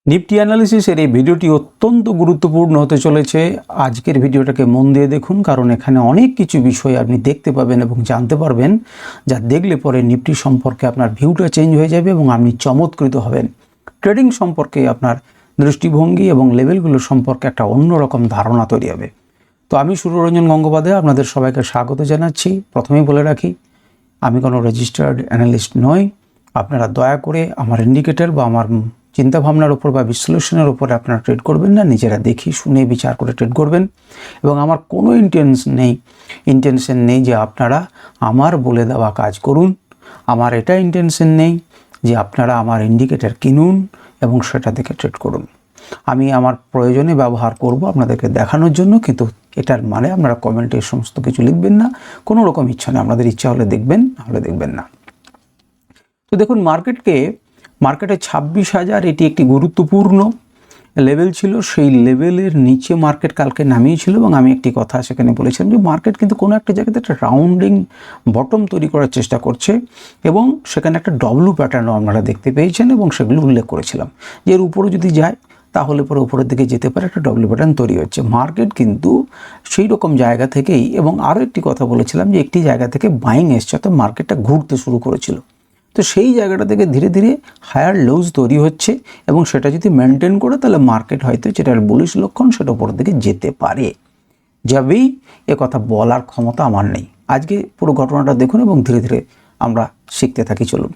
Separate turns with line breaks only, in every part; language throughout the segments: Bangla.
নিফটি অ্যানালিসিসের এই ভিডিওটি অত্যন্ত গুরুত্বপূর্ণ হতে চলেছে। আজকের ভিডিওটাকে মন দিয়ে দেখুন, কারণ এখানে অনেক কিছু বিষয় আপনি দেখতে পাবেন এবং জানতে পারবেন, যা দেখলে পরে নিফটি সম্পর্কে আপনার ভিউটা চেঞ্জ হয়ে যাবে এবং আপনি চমৎকৃত হবেন। ট্রেডিং সম্পর্কে আপনার দৃষ্টিভঙ্গি এবং লেভেলগুলো সম্পর্কে একটা অন্যরকম ধারণা তৈরি হবে। তো আমি সুররঞ্জন গঙ্গোপাধ্যায় আপনাদের সবাইকে স্বাগত জানাচ্ছি। প্রথমেই বলে রাখি, আমি কোনো রেজিস্টার্ড অ্যানালিস্ট নই। আপনারা দয়া করে আমার ইন্ডিকেটর বা আমার চিন্তাভাবনার উপর বা বিশ্লেষণের উপর আপনারা ট্রেড করবেন না। নিজেরা দেখি শুনে বিচার করে ট্রেড করবেন। এবং আমার কোনো ইন্টেনশন নেই যে আপনারা আমার বলে দেওয়া কাজ করুন। আমার এটা ইন্টেনশন নেই যে আপনারা আমার ইন্ডিকেটর কিনুন এবং সেটা দেখে ট্রেড করুন। আমি আমার প্রয়োজনে ব্যবহার করব আপনাদেরকে দেখানোর জন্য, কিন্তু এটার মানে আপনারা কমেন্টে সমস্ত কিছু লিখবেন না। কোনো রকম ইচ্ছা নেই, আপনাদের ইচ্ছা হলে দেখবেন, নাহলে দেখবেন না। তো দেখুন, মার্কেটে 26,000 এটি একটি গুরুত্বপূর্ণ লেভেল ছিল। সেই লেভেলের নিচে মার্কেট কালকে নামিয়েছিল এবং আমি একটি কথা সেখানে বলেছিলাম যে মার্কেট কিন্তু কোনো একটা জায়গাতে একটা রাউন্ডিং বটম তৈরি করার চেষ্টা করছে এবং সেখানে একটা ডব্লু প্যাটার্নও আপনারা দেখতে পেয়েছেন এবং সেগুলো উল্লেখ করেছিলাম যে এর উপরে যদি যায় তাহলে পরে উপরের দিকে যেতে পারে, একটা ডব্লু প্যাটার্ন তৈরি হচ্ছে। মার্কেট কিন্তু সেই রকম জায়গা থেকেই, এবং আরও একটি কথা বলেছিলাম যে একটি জায়গা থেকে বাইং এসছে, অর্থাৎ মার্কেটটা ঘুরতে শুরু করেছিল। তো সেই জায়গাটা থেকে ধীরে ধীরে হায়ার লোজ তৈরি হচ্ছে এবং সেটা যদি মেনটেন করে তাহলে মার্কেট হয়তো যেটার বুলিশ লক্ষণ সেটা উপরের দিকে যেতে পারে। যাবেই এ কথা বলার ক্ষমতা আমার নেই। আজকে পুরো ঘটনাটা দেখুন এবং ধীরে ধীরে আমরা শিখতে থাকি। চলুন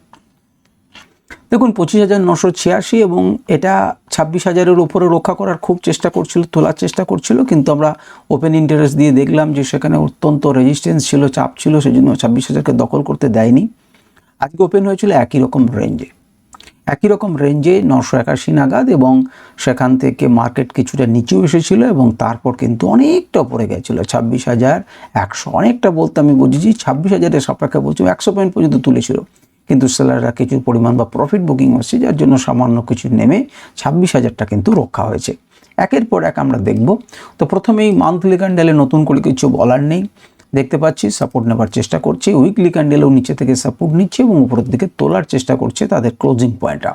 দেখুন, 25,986 এবং এটা 26,000-এর উপরে রক্ষা করার খুব চেষ্টা করছিল, তোলার চেষ্টা করছিল, কিন্তু আমরা ওপেন ইন্টারেস্ট দিয়ে দেখলাম যে সেখানে অত্যন্ত রেজিস্ট্যান্স ছিল, চাপ ছিল, সেজন্য 26,000-কে দখল করতে দেয়নি। আজকে ওপেন হয়েছিল একই রকম রেঞ্জে 981 নাগাদ, এবং সেখান থেকে মার্কেট কিছুটা নিচেও এসেছিল এবং তারপর কিন্তু অনেকটা উপরে গেছিলো 26,100। অনেকটা বলতে আমি বুঝেছি 26,000-এর সাপেক্ষে বলছি 100 পয়েন্ট পর্যন্ত তুলেছিল, কিন্তু সেলাররা কিছু পরিমাণ বা প্রফিট বুকিং হচ্ছে, যার জন্য সামান্য কিছু নেমে 26,000টা কিন্তু রক্ষা হয়েছে। একের পর এক আমরা দেখব। তো প্রথমেই মান্থলি ক্যান্ডেলে নতুন করে কিছু বলার নেই। দেখতে পাচ্ছি সাপোর্ট নেবার চেষ্টা করছে, উইকলি ক্যান্ডেলও নিচে থেকে সাপোর্ট নিচ্ছে এবং উপরের দিকে তোলার চেষ্টা করছে তাদের ক্লোজিং পয়েন্টটা।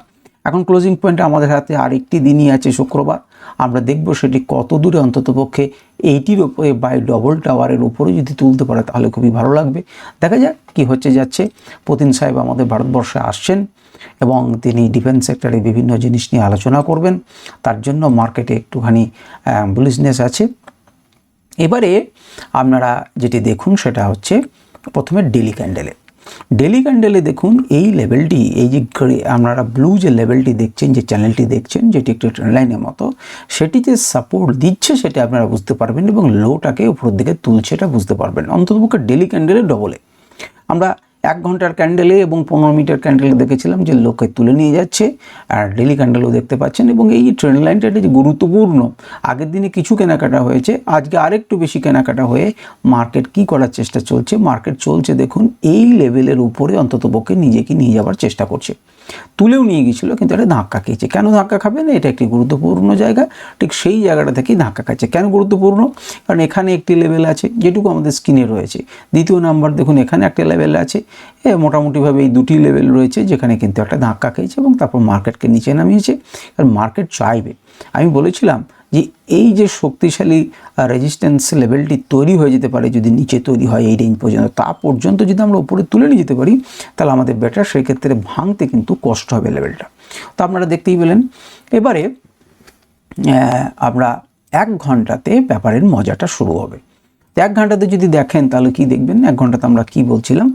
এখন ক্লোজিং পয়েন্টে আমাদের হাতে আরেকটি দিনই আছে, শুক্রবার। আমরা দেখব সেটি কত দূরে অন্ততপক্ষে 80-র উপরে বাই ডবল টাওয়ারের উপরে যদি তুলতে পারে তাহলে খুবই ভালো লাগবে। দেখা যাক কী হচ্ছে যাচ্ছে। পুতিন সাহেব আমাদের ভারতবর্ষে আসছেন এবং তিনি ডিফেন্স সেক্টরে বিভিন্ন জিনিস নিয়ে আলোচনা করবেন। তার জন্য মার্কেটে একটুখানি বুলিশনেস আছে। এবারে আপনারা যেটি দেখুন সেটা হচ্ছে প্রথমে ডেলি ক্যান্ডেলে দেখুন এই লেভেলটি, এই যে আপনারা ব্লু যে লেভেলটি দেখছেন, যে চ্যানেলটি দেখছেন, যেটি একটি ট্রেন্ড লাইনের মতো, সেটিতে সাপোর্ট দিচ্ছে সেটা আপনারা বুঝতে পারবেন এবং লোটাকে উপরের দিকে তুলছে এটা বুঝতে পারবেন। অন্ততপক্ষে ডেলি ক্যান্ডেলে ডবলে আমরা 1 ঘন্টার ক্যান্ডেলে এবং 15 মিনিটের ক্যান্ডেলে দেখেছিলাম যে লোকে তুলে নিয়ে যাচ্ছে, আর ডেলি ক্যান্ডেলও দেখতে পাচ্ছেন। এবং এই ট্রেন্ড লাইনটা যে গুরুত্বপূর্ণ, আগের দিনে কিছু কেনাকাটা হয়েছে, আজকে আরেকটু বেশি কেনাকাটা হয়ে মার্কেট কি করার চেষ্টা চলছে, মার্কেট চলছে দেখুন এই লেভেলের উপরে অন্ততপক্ষে নিজেকে নিয়ে যাওয়ার চেষ্টা করছে। তুলেও নিয়ে গিয়েছিল কিন্তু এটা ধাক্কা খেয়েছে। কেন ধাক্কা খাবে না? এটা একটি গুরুত্বপূর্ণ জায়গা, ঠিক সেই জায়গাটা থেকেই ধাক্কা খাচ্ছে। কেন গুরুত্বপূর্ণ? কারণ এখানে একটি লেভেল আছে যেটুকু আমাদের স্ক্রিনে রয়েছে। দ্বিতীয় নাম্বার দেখুন, এখানে একটা লেভেল আছে, মোটামুটিভাবে এই দুটি লেভেল রয়েছে যেখানে কিন্তু একটা ধাক্কা খেয়েছে এবং তারপর মার্কেটকে নিচে নামিয়েছে। কারণ মার্কেট চাইবে, আমি বলেছিলাম যে এই যে শক্তিশালী রেজিস্ট্যান্স লেভেলটি তৈরি হয়ে যেতে পারে যদি নিচে তৈরি হয় এই রেঞ্জ পর্যন্ত, তা পর্যন্ত যদি আমরা উপরে তুলে নিয়ে যেতে পারি তাহলে আমাদের বেটার। সেই ক্ষেত্রে ভাঙতে কিন্তু কষ্ট হবে লেভেলটা। তো আপনারা দেখতেই পেলেন। এবারে আমরা 1 ঘন্টাতে ব্যাপারের মজাটা শুরু হবে। 1 ঘন্টাতে যদি দেখেন তাহলে কি দেখবেন? 1 ঘন্টাতে আমরা কি বলছিলাম?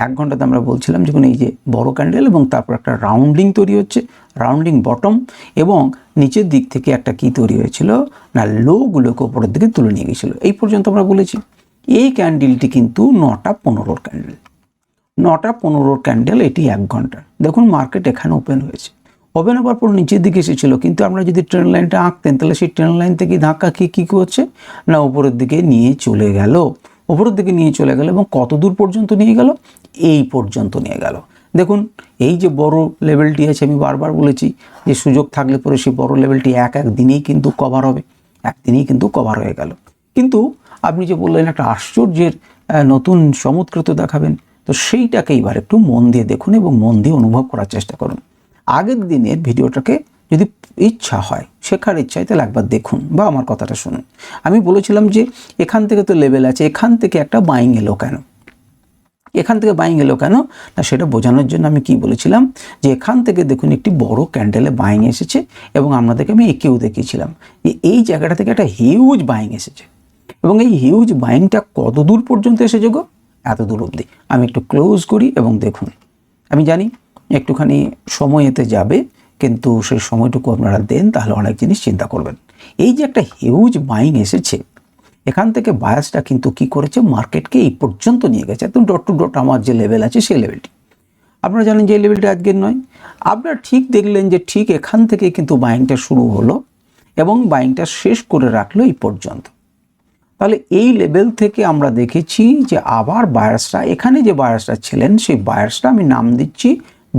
1 ঘন্টাতে আমরা বলছিলাম যখন এই যে বড় ক্যান্ডেল এবং তারপর একটা রাউন্ডিং তৈরি হচ্ছে, রাউন্ডিং বটম, এবং নিচের দিক থেকে একটা কি তৈরি হয়েছিল না, লোগুলোকে উপরের দিকে তুলে নিয়ে গিয়েছিল। এই পর্যন্ত আমরা বলেছি। এই ক্যান্ডেলটি কিন্তু 9:15-র ক্যান্ডেল, 9:15-র ক্যান্ডেল, এটি 1 ঘন্টা। দেখুন মার্কেট এখানে ওপেন হয়েছে, ওপেন হওয়ার পর নিচের দিকে এসেছিলো, কিন্তু আমরা যদি ট্রেন্ড লাইনটা আঁকতেন তাহলে সেই ট্রেন্ড লাইন থেকে ধাক্কা খেয়ে কী করছে না, উপরের দিকে নিয়ে চলে গেল, এবং কত দূর পর্যন্ত নিয়ে গেল? এই পর্যন্ত নিয়ে গেল। দেখুন এই যে বড় লেভেলটি আছে, আমি বারবার বলেছি যে সুযোগ থাকলে পরে সেই বড় লেভেলটি এক দিনেই কিন্তু কভার হবে, একদিনেই কিন্তু কভার হয়ে গেল। কিন্তু আপনি যে বললেন একটা আশ্চর্যের নতুন চমৎকৃত দেখাবেন, তো সেইটাকে এবার একটু মন দিয়ে দেখুন এবং মন দিয়ে অনুভব করার চেষ্টা করুন। আগের দিনের ভিডিওটাকে যদি ইচ্ছা হয়, শেখার ইচ্ছায়, তাহলে একবার দেখুন বা আমার কথাটা শুনুন। আমি বলেছিলাম যে এখান থেকে তো লেভেল আছে, এখান থেকে একটা বাইং এলো কেন? এখান থেকে বাইং এলো কেন না, সেটা বোঝানোর জন্য আমি কি বলেছিলাম যে এখান থেকে দেখুন একটি বড় ক্যান্ডেলে বাইং এসেছে এবং আপনাদেরকে আমি একেও দেখিয়েছিলাম যে এই জায়গাটা থেকে একটা হিউজ বাইং এসেছে এবং এই হিউজ বাইংটা কত দূর পর্যন্ত এসেছে গো? এত দূর অবধি। আমি একটু ক্লোজ করি এবং দেখুন, আমি জানি একটুখানি সময় এতে যাবে, কিন্তু সেই সময়টুকু আপনারা দেন, তাহলে অনেক জিনিস চিন্তা করবেন। এই যে একটা হিউজ বাইং এসেছে, এখান থেকে বায়াসটা কিন্তু কি করেছে, মার্কেটকে এই পর্যন্ত নিয়ে গেছে, একদম ডট টু ডট আমার যে লেভেল আছে সেই লেভেলটি। আপনারা জানেন যে এই লেভেলটা আজকের নয়, আপনারা ঠিক দেখলেন যে ঠিক এখান থেকে কিন্তু বাইংটা শুরু হলো এবং বাইংটা শেষ করে রাখলো এই পর্যন্ত। তাহলে এই লেভেল থেকে আমরা দেখেছি যে আবার বায়ার্সরা, এখানে যে বায়ার্সরা ছিলেন সেই বায়ার্সরা আমি নাম দিচ্ছি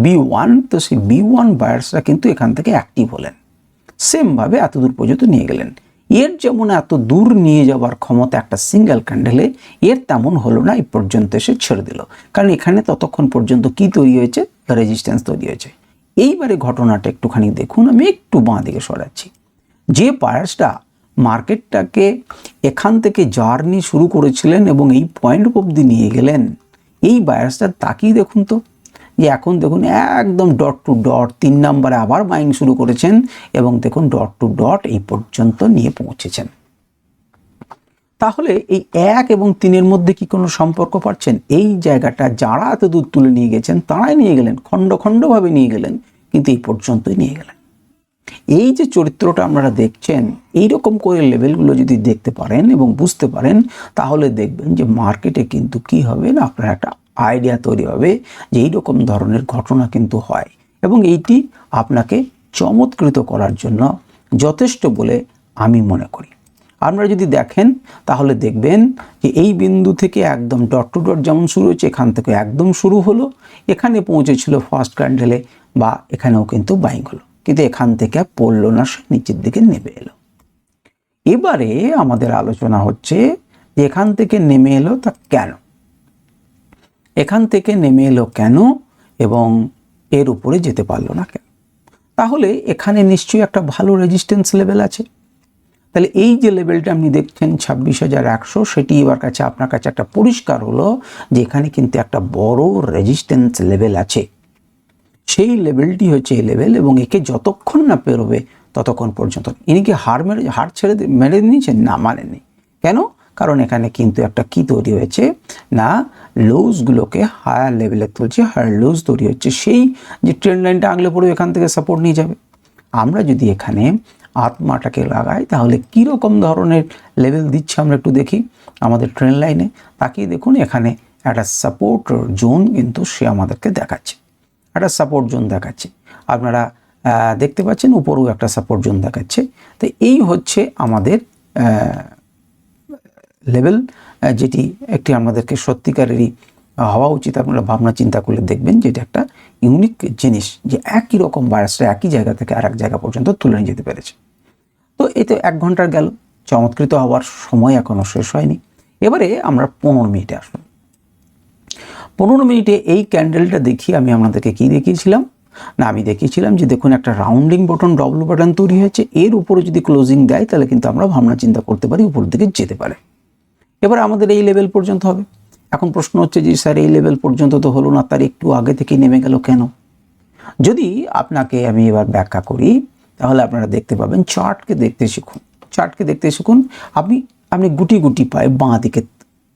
B1, তো সেই B1 বায়ার্সরা কিন্তু এখান থেকে অ্যাক্টিভ হলেন, সেমভাবে এত দূর পর্যন্ত নিয়ে গেলেন। এর যেমন এত দূর নিয়ে যাওয়ার ক্ষমতা একটা সিঙ্গেল ক্যান্ডেলে, এর তেমন হলো না, এই পর্যন্ত এসে ছেড়ে দিল, কারণ এখানে ততক্ষণ পর্যন্ত কি তৈরি হয়েছে, রেজিস্ট্যান্স তৈরি হয়েছে। এইবারে ঘটনাটা একটুখানি দেখুন, আমি একটু বাঁ দিকে সরাচ্ছি। যে বায়ার্সটা মার্কেটটাকে এখান থেকে জার্নি শুরু করেছিলেন এবং এই পয়েন্ট অবধি নিয়ে গেলেন, এই বায়ার্সটা তাকিয়ে দেখুন তো, যে এখন দেখুন একদম ডট টু ডট 3 নম্বরে আবার বাইং শুরু করেছেন এবং দেখুন ডট টু ডট এই পর্যন্ত নিয়ে পৌঁছেছেন। তাহলে এই 1 এবং 3-এর মধ্যে কি কোনো সম্পর্ক পাচ্ছেন? এই জায়গাটা যারা এত দূর তুলে নিয়ে গেছেন তারাই নিয়ে গেলেন, খণ্ড খণ্ডভাবে নিয়ে গেলেন, কিন্তু এই পর্যন্তই নিয়ে গেলেন। এই যে চরিত্রটা আপনারা দেখছেন, এইরকম করে লেভেলগুলো যদি দেখতে পারেন এবং বুঝতে পারেন, তাহলে দেখবেন যে মার্কেটে কিন্তু কি হবে না, আপনার একটা আইডিয়া তৈরি হবে যে এইরকম ধরনের ঘটনা কিন্তু হয় এবং এইটি আপনাকে চমৎকৃত করার জন্য যথেষ্ট বলে আমি মনে করি। আপনারা যদি দেখেন তাহলে দেখবেন যে এই বিন্দু থেকে একদম ডট টু ডট যেমন শুরু হয়েছে, এখান থেকে একদম শুরু হলো, এখানে পৌঁছেছিল ফার্স্ট ক্যান্ডেলে বা এখানেও কিন্তু বাইং হলো, কিন্তু এখান থেকে পড়লো না, সে নিচের দিকে নেমে এলো। এবারে আমাদের আলোচনা হচ্ছে যে এখান থেকে নেমে এলো তা কেন, এখান থেকে নেমে এলো কেন এবং এর উপরে যেতে পারলো না কেন? তাহলে এখানে নিশ্চয়ই একটা ভালো রেজিস্ট্যান্স লেভেল আছে। তাহলে এই যে লেভেলটা আপনি দেখছেন 26,100, সেটি এবার কাছে আপনার কাছে একটা পরিষ্কার হলো যে এখানে কিন্তু একটা বড় রেজিস্ট্যান্স লেভেল আছে। সেই লেভেলটি হচ্ছে এই লেভেল এবং একে যতক্ষণ না পেরোবে ততক্ষণ পর্যন্ত। ইনি কি হার ছেড়ে মেরে নিয়েছেন? না, মানেননি। কেন? কারণ এখানে কিন্তু একটা কি তৈরি হয়েছে না, লোজগুলোকে হায়ার লেভেলে তুলছে, হায়ার লোজ তৈরি হচ্ছে। সেই যে ট্রেন্ড লাইনটা আগলে পড়ে এখান থেকে সাপোর্ট নিয়ে যাবে। আমরা যদি এখানে আত্মাটাকে লাগাই তাহলে কীরকম ধরনের লেভেল দিচ্ছে আমরা একটু দেখি। আমাদের ট্রেন্ড লাইনে তাকিয়ে দেখুন, এখানে একটা সাপোর্ট জোন কিন্তু সে আমাদেরকে দেখাচ্ছে, একটা সাপোর্ট জোন দেখাচ্ছে। আপনারা দেখতে পাচ্ছেন উপরেও একটা সাপোর্ট জোন দেখাচ্ছে। তো এই হচ্ছে আমাদের লেভেল, যেটি একটি আমাদেরকে সত্যিকারেরই হওয়া উচিত। আপনারা ভাবনা চিন্তা করলে দেখবেন যে এটা একটা ইউনিক জিনিস, যে একই রকম বায়াসটা একই জায়গা থেকে আর এক জায়গা পর্যন্ত তুলে নিয়ে যেতে পেরেছে। তো এতে 1 ঘন্টার গেল, চমৎকৃত হওয়ার সময় এখনও শেষ হয়নি। এবারে আমরা 15 মিনিটে আসুন। 15 মিনিটে এই ক্যান্ডেলটা দেখি আমি আপনাদেরকে কি দেখিয়েছিলাম না, আমি দেখিয়েছিলাম যে দেখুন একটা রাউন্ডিং বটন, ডবল বটন তৈরি হয়েছে, এর উপরে যদি ক্লোজিং দেয় তাহলে কিন্তু আমরা ভাবনা চিন্তা করতে পারি উপর দিকে যেতে পারে। এবার আমাদের এই লেভেল পর্যন্ত হবে। এখন প্রশ্ন হচ্ছে যে স্যার এই লেভেল পর্যন্ত তো হলো না, তার একটু আগে থেকে নেমে গেল কেন? যদি আপনাকে আমি এবার ব্যাখ্যা করি তাহলে আপনারা দেখতে পাবেন, চার্টকে দেখতে শিখুন, চার্টকে দেখতে শিখুন। আপনি গুটি গুটি পায়ে বাঁ দিকে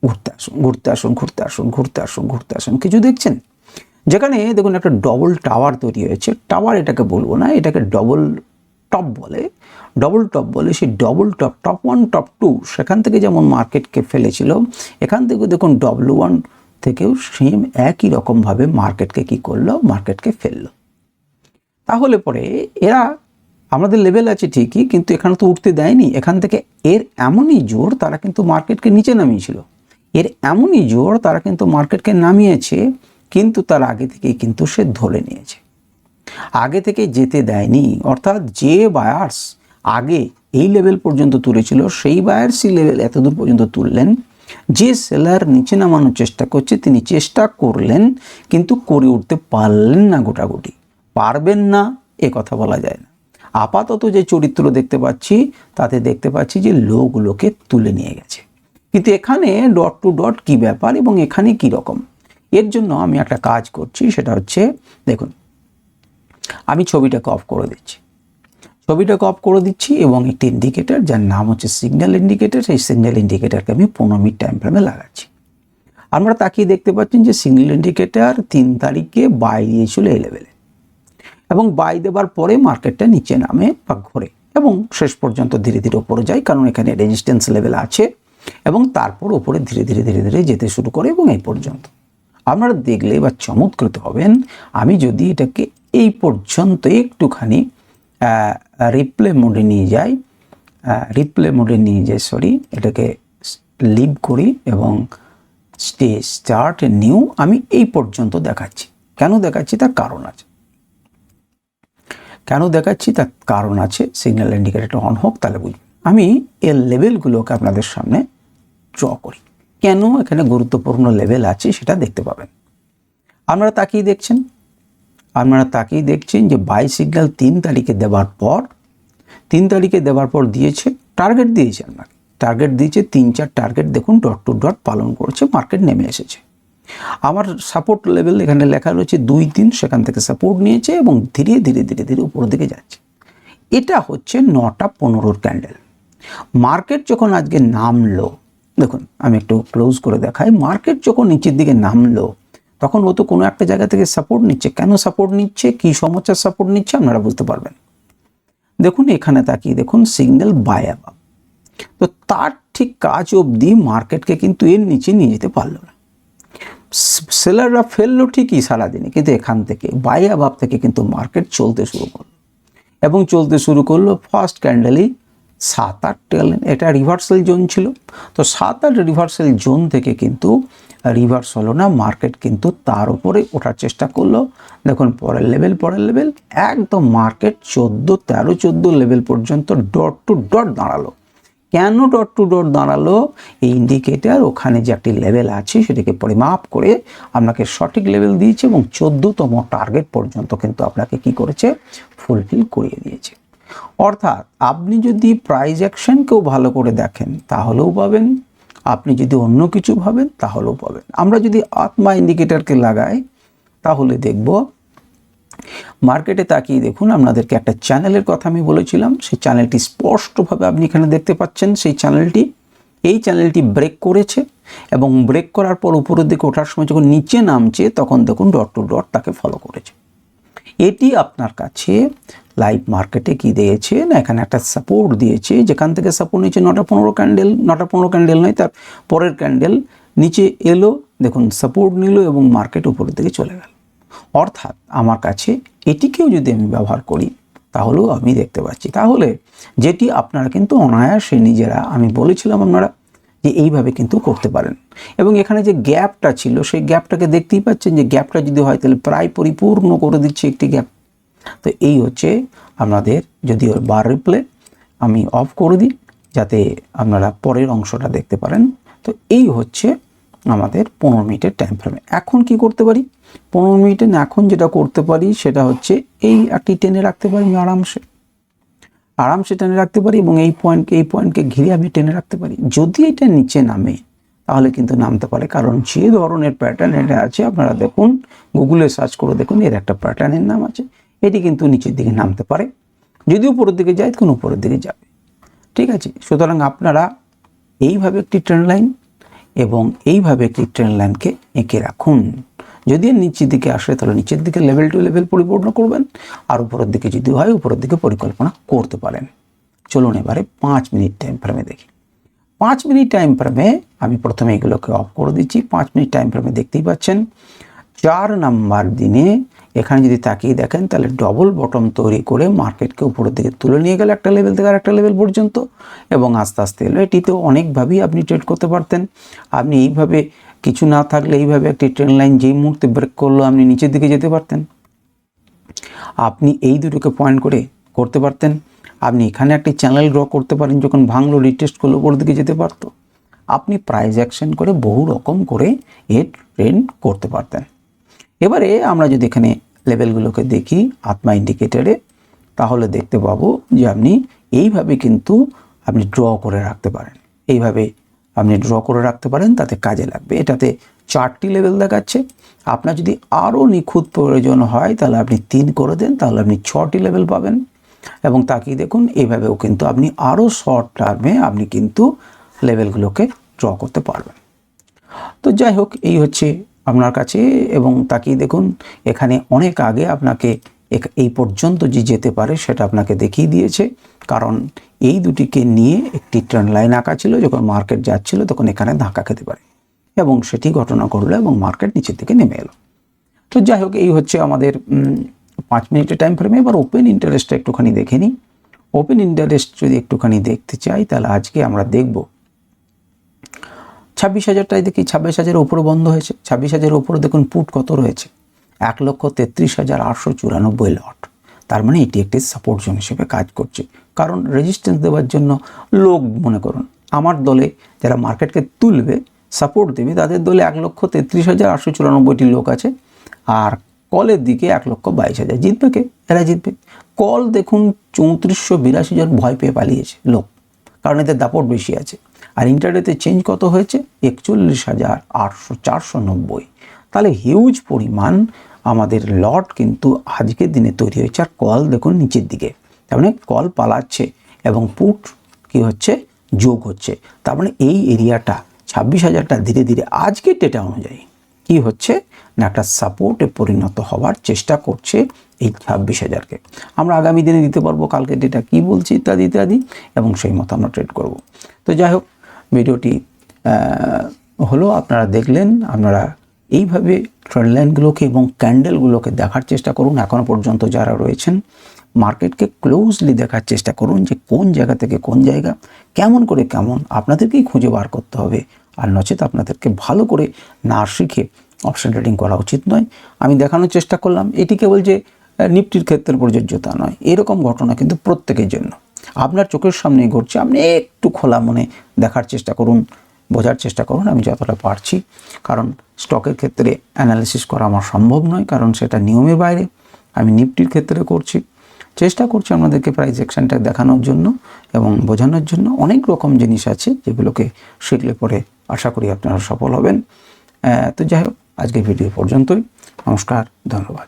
ঘুরতে আসুন, ঘুরতে আসুন, ঘুরতে আসুন, ঘুরতে আসুন, ঘুরতে আসুন। কিছু দেখছেন যেখানে দেখুন একটা ডবল টাওয়ার তৈরি হয়েছে। টাওয়ার এটাকে বলবো না, এটাকে ডবল টপ বলে। ডবল টপ বলে, সেই ডবল টপ, টপ 1 টপ 2, সেখান থেকে যেমন মার্কেটকে ফেলেছিল, এখান থেকে দেখুন W1 থেকেও সেম একই রকমভাবে মার্কেটকে কি করলো, মার্কেটকে ফেললো। তাহলে পরে এরা আমাদের লেভেল আছে ঠিকই, কিন্তু এখানে তো উঠতে দেয়নি। এখান থেকে এর এমনই জোর তারা কিন্তু মার্কেটকে নিচে নামিয়েছিল, এর এমনই জোর তারা কিন্তু মার্কেটকে নামিয়েছে, কিন্তু তার আগে থেকেই কিন্তু সে ধরে নিয়েছে, আগে থেকে যেতে দেয়নি। অর্থাৎ যে বায়ার্স আগে এই লেভেল পর্যন্ত তুলেছিল সেই বায়ার্সই লেভেল এতদূর পর্যন্ত তুললেন। যে সেলার নিচে নামানোর চেষ্টা করছে তিনি চেষ্টা করলেন কিন্তু করে উঠতে পারলেন না, গোটাগুটি পারবেন না এ কথা বলা যায় না। আপাতত যে চরিত্র দেখতে পাচ্ছি তাতে দেখতে পাচ্ছি যে লোগুলোকে তুলে নিয়ে গেছে। কিন্তু এখানে ডট টু ডট কি ব্যাপার এবং এখানে কি রকম, এর জন্য আমি একটা কাজ করছি, সেটা হচ্ছে দেখুন আমি ছবিটাকে অফ করে দিচ্ছি, ছবিটাকে অফ করে দিচ্ছি এবং একটি ইন্ডিকেটর যার নাম হচ্ছে সিগন্যাল ইন্ডিকেটর, সেই সিগন্যাল ইন্ডিকেটরকে আমি 15 মিনিট টাইম ফ্রেমে লাগাচ্ছি। আমরা তাকিয়ে দেখতে পাচ্ছেন যে সিগন্যাল ইন্ডিকেটর 3 তারিখে বাই দিয়েছিল এই লেভেলে এবং বাই দেওয়ার পরে মার্কেটটা নিচে নামে বা ঘোরে এবং শেষ পর্যন্ত ধীরে ধীরে উপরে যায়, কারণ এখানে রেজিস্ট্যান্স লেভেল আছে এবং তারপর উপরে ধীরে ধীরে ধীরে ধীরে যেতে শুরু করে এবং এই পর্যন্ত। আপনারা দেখলে বা চমৎকৃত হবেন, আমি যদি এটাকে এই পর্যন্ত একটুখানি রিপ্লে মোডে নিয়ে যাই, এটাকে লিভ করি এবং স্টার্ট নিউ, আমি এই পর্যন্ত দেখাচ্ছি। কেন দেখাচ্ছি তার কারণ আছে, সিগন্যাল ইন্ডিকেটরটা অন হোক তাহলে বুঝবেন। আমি এর লেভেলগুলোকে আপনাদের সামনে ড্র করি, কেন এখানে গুরুত্বপূর্ণ লেভেল আছে সেটা দেখতে পাবেন। আপনারা তাকিয়ে দেখছেন যে বাই সিগন্যাল 3 তারিখে দেওয়ার পর দিয়েছে, টার্গেট দিয়েছে, আপনাকে টার্গেট দিয়েছে 3-4 টার্গেট দেখুন ডট টু ডট পালন করেছে, মার্কেট নেমে এসেছে। আমার সাপোর্ট লেভেল এখানে লেখা রয়েছে 2-3, সেখান থেকে সাপোর্ট নিয়েছে এবং ধীরে ধীরে ধীরে ধীরে উপরের দিকে যাচ্ছে। এটা হচ্ছে 9টা 15 ক্যান্ডেল। মার্কেট যখন আজকে নামলো, দেখুন আমি একটু ক্লোজ করে দেখাই, মার্কেট যখন নিচের দিকে নামলো তখন ও তো কোনো একটা জায়গা থেকে সাপোর্ট নিচ্ছে। কেন সাপোর্ট নিচ্ছে, কি সমস্যার সাপোর্ট নিচ্ছে আপনারা বুঝতে পারবেন। দেখুন এখানে তাকিয়ে দেখুন সিগন্যাল বাই অ্যাবাভ, তো তার ঠিক কাজ অবধি মার্কেটকে কিন্তু এর নিচে নিয়ে যেতে পারলো না। সেলাররা ফেললো ঠিকই সারাদিনে, কিন্তু এখান থেকে বাই অ্যাবাভ থেকে কিন্তু মার্কেট চলতে শুরু করলো। ফার্স্ট ক্যান্ডেলই 7-8 ক্যান্ডেল, এটা রিভার্সাল জোন ছিল, তো 7-8 রিভার্সাল জোন থেকে কিন্তু রিভার্স হলো না, মার্কেট কিন্তু তার উপরে ওঠার চেষ্টা করলো। দেখুন পরের লেভেল একদম মার্কেট 14 লেভেল পর্যন্ত ডট টু ডট দাঁড়ালো। কেন ডট টু ডট দাঁড়ালো, এই ইন্ডিকেটর ওখানে যে একটি লেভেল আছে সেটাকে পরিমাপ করে আপনাকে সঠিক লেভেল দিয়েছে এবং 14তম টার্গেট পর্যন্ত কিন্তু আপনাকে কি করেছে, ফুলফিল করিয়ে দিয়েছে। অর্থাৎ আপনি যদি প্রাইস অ্যাকশনকেও ভালো করে দেখেন তাহলেও পাবেন, আপনি যদি অন্য কিছু ভাবেন তাহলেও পাবেন। আমরা যদি আত্মা ইন্ডিকেটরকে লাগাই তাহলে দেখব মার্কেটে তাকিয়ে দেখুন, আপনাদেরকে একটা চ্যানেলের কথা আমি বলেছিলাম, সেই চ্যানেলটি স্পষ্টভাবে আপনি এখানে দেখতে পাচ্ছেন। এই চ্যানেলটি ব্রেক করেছে এবং ব্রেক করার পর উপরের দিকে ওঠার সময় যখন নিচে নামছে তখন দেখুন ডট টু ডট তাকে ফলো করেছে। এটি আপনার কাছে লাইভ মার্কেটে কি দিয়েছে না, এখানে একটা সাপোর্ট দিয়েছে, যেখান থেকে সাপোর্ট নিচে 9টা 15 ক্যান্ডেল নয়, তার পরের ক্যান্ডেল নিচে এলো, দেখুন সাপোর্ট নিল এবং মার্কেট উপরের দিকে চলে গেল। অর্থাৎ আমার কাছে এটিকেও যদি আমি ব্যবহার করি তাহলেও আমি দেখতে পাচ্ছি, তাহলে যেটি আপনারা কিন্তু অনায়াসে নিজেরা, আমি বলেছিলাম আপনারা যে এইভাবে কিন্তু করতে পারেন। এবং এখানে যে গ্যাপটা ছিল সেই গ্যাপটাকে দেখতেই পাচ্ছেন যে গ্যাপটা যদি হয় তাহলে প্রায় পরিপূর্ণ করে দিচ্ছে একটি গ্যাপ। তো এই হচ্ছে আপনাদের, যদি বার রিপ্লে আমি অফ করে দিই যাতে আপনারা পরের অংশটা দেখতে পারেন। তো এই হচ্ছে আমাদের 15 মিনিটের টাইম ফ্রেমে। এখন কি করতে পারি 15 মিনিটে, এখন যেটা করতে পারি সেটা হচ্ছে এই একটি টেনে রাখতে পারি, আমি আরামসে টেনে রাখতে পারি এবং এই পয়েন্টকে ঘিরে আমি টেনে রাখতে পারি। যদি এটা নিচে নামে তাহলে কিন্তু নামতে পারে, কারণ যে ধরনের প্যাটার্ন এটা আছে আপনারা দেখুন, গুগলে সার্চ করে দেখুন, এর একটা প্যাটার্নের নাম আছে, এটি কিন্তু নিচের দিকে নামতে পারে। যদি উপরের দিকে যায় তখন উপরের দিকে যাবে, ঠিক আছে। সুতরাং আপনারা এইভাবে একটি ট্রেন্ড লাইন এবং এইভাবে একটি ট্রেন্ড লাইনকে এঁকে রাখুন। যদি এর নিচের দিকে আসে তাহলে নিচের দিকে লেভেল টু লেভেল পরিপূর্ণ করবেন, আর উপরের দিকে যদি হয় উপরের দিকে পরিকল্পনা করতে পারেন। চলুন এবারে 5 মিনিট টাইম ফ্রেমে দেখি। 5 মিনিট টাইম ফ্রেমে আমি প্রথমে এগুলোকে অফ করে দিচ্ছি। 5 মিনিট টাইম ফ্রেমে দেখতেই পাচ্ছেন 4 নাম্বার দিনে এখানে যদি তাকিয়ে দেখেন তাহলে ডবল বটম তৈরি করে মার্কেটকে উপরের দিকে তুলে নিয়ে গেল একটা লেভেল থেকে আরেকটা লেভেল পর্যন্ত এবং আস্তে আস্তে এলো। এটিতেও অনেকভাবেই আপনি ট্রেড করতে পারতেন। আপনি এইভাবে কিছু না থাকলে এইভাবে একটি ট্রেন্ড লাইন যেই মুহূর্তে ব্রেক করলো আপনি নিচের দিকে যেতে পারতেন। আপনি এই দুটোকে পয়েন্ট করে করতে পারতেন। আপনি এখানে একটি চ্যানেল ড্র করতে পারেন, যখন ভাঙলো রিটেস্ট করলো উপরের দিকে যেতে পারতো। আপনি প্রাইস অ্যাকশন করে বহু রকম করে এর ট্রেন্ড করতে পারতেন। এবারে আমরা যদি এখানে লেভেলগুলোকে দেখি আত্মা ইন্ডিকেটরে, তাহলে দেখতে পাবো যে আপনি এইভাবে কিন্তু আপনি ড্র করে রাখতে পারেন, এইভাবে আপনি ড্র করে রাখতে পারেন, তাতে কাজে লাগবে। এটাতে 4টি লেভেল দেখাচ্ছে। আপনার যদি আরও নিখুঁত প্রয়োজন হয় তাহলে আপনি 3 করে দেন, তাহলে আপনি 6টি লেভেল পাবেন। এবং তাকিয়ে দেখুন এইভাবেও কিন্তু আপনি আরও শর্ট টার্মে আপনি কিন্তু লেভেলগুলোকে ড্র করতে পারবেন। তো যাই হোক, এই হচ্ছে আপনার কাছে। এবং তাকিয়ে দেখুন এখানে অনেক আগে আপনাকে এই পর্যন্ত যে যেতে পারে সেটা আপনাকে দেখিয়ে দিয়েছে, কারণ এই দুটিকে নিয়ে একটি ট্রেন্ড লাইন আঁকা ছিল। যখন মার্কেট যাচ্ছিল তখন এখানে ধাক্কা খেতে পারে এবং সেটি ঘটনা করলো এবং মার্কেট নিচের দিকে নেমে এলো। তো যাই হোক, এই হচ্ছে আমাদের 5 মিনিটের টাইম ফ্রেমে। এবার ওপেন ইন্টারেস্টটা একটুখানি দেখে নিই। ওপেন ইন্টারেস্ট যদি একটুখানি দেখতে চাই তাহলে আজকে আমরা দেখব 26,000টাই দেখি। 26,000-এর উপরে বন্ধ হয়েছে। 26,000-এর উপরে দেখুন পুট কত রয়েছে, 1,33,894 লট। তার মানে এটি একটি সাপোর্ট জোন হিসেবে কাজ করছে, কারণ রেজিস্ট্যান্স দেওয়ার জন্য লোক, মনে করুন আমার দলে যারা মার্কেটকে তুলবে, সাপোর্ট দেবে, তাদের দলে 1,33,894টি লোক আছে। আর কলের দিকে 1,22,000। জিতবে কে? এরা জিতবে। কল দেখুন 3,482 জন ভয় পেয়ে পালিয়েছে লোক, কারণ এদের দাপট বেশি আছে। আর ইন্টারডেতে চেঞ্জ কত হয়েছে? 41,490। তাহলে হিউজ পরিমাণ আমাদের লট কিন্তু আজকের দিনে তৈরি হয়েছে। আর কল দেখুন নিচের দিকে, তার মানে কল পালাচ্ছে এবং পুট কি হচ্ছে? যোগ হচ্ছে। তার মানে এই এরিয়াটা 26,000টা ধীরে ধীরে আজকের ডেটা অনুযায়ী কি হচ্ছে না একটা সাপোর্টে পরিণত হওয়ার চেষ্টা করছে এই 26,000কে। আমরা আগামী দিনে দিতে পারবো কালকে ডেটা কি বলছি ইত্যাদি ইত্যাদি, এবং সেই মতো আমরা ট্রেড করব। তো যাই হোক, ভিডিওটি হলো, আপনারা দেখলেন। আপনারা এইভাবে ট্রেন্ড লাইনগুলোকে এবং ক্যান্ডেলগুলোকে দেখার চেষ্টা করুন। এখনও পর্যন্ত যারা রয়েছেন মার্কেটকে ক্লোজলি দেখার চেষ্টা করুন যে কোন জায়গা থেকে কোন জায়গা, কেমন করে কেমন, আপনাদেরকেই খুঁজে বার করতে হবে। আর নচেত আপনাদেরকে ভালো করে না শিখে অপশন ট্রেডিং করা উচিত নয়। আমি দেখানোর চেষ্টা করলাম, এটি কেবল যে নিফটির ক্ষেত্রে প্রযোজ্যতা নয়, এরকম ঘটনা কিন্তু প্রত্যেকের জন্য আপনার চোখের সামনেই ঘটছে। আপনি একটু খোলা মনে দেখার চেষ্টা করুন, বোঝার চেষ্টা করুন, আমি যতটা পারছি। কারণ স্টকের ক্ষেত্রে অ্যানালিসিস করা আমার সম্ভব নয়, কারণ সেটা নিয়মের বাইরে। আমি নিফটির ক্ষেত্রে করছি, চেষ্টা করছি আপনাদেরকে প্রাইস অ্যাকশনটা দেখানোর জন্য এবং বোঝানোর জন্য। অনেক রকম জিনিস আছে যেগুলোকে শিখলে পরে আশা করি আপনারা সফল হবেন। তো যাই হোক, আজকের ভিডিও পর্যন্তই। নমস্কার, ধন্যবাদ।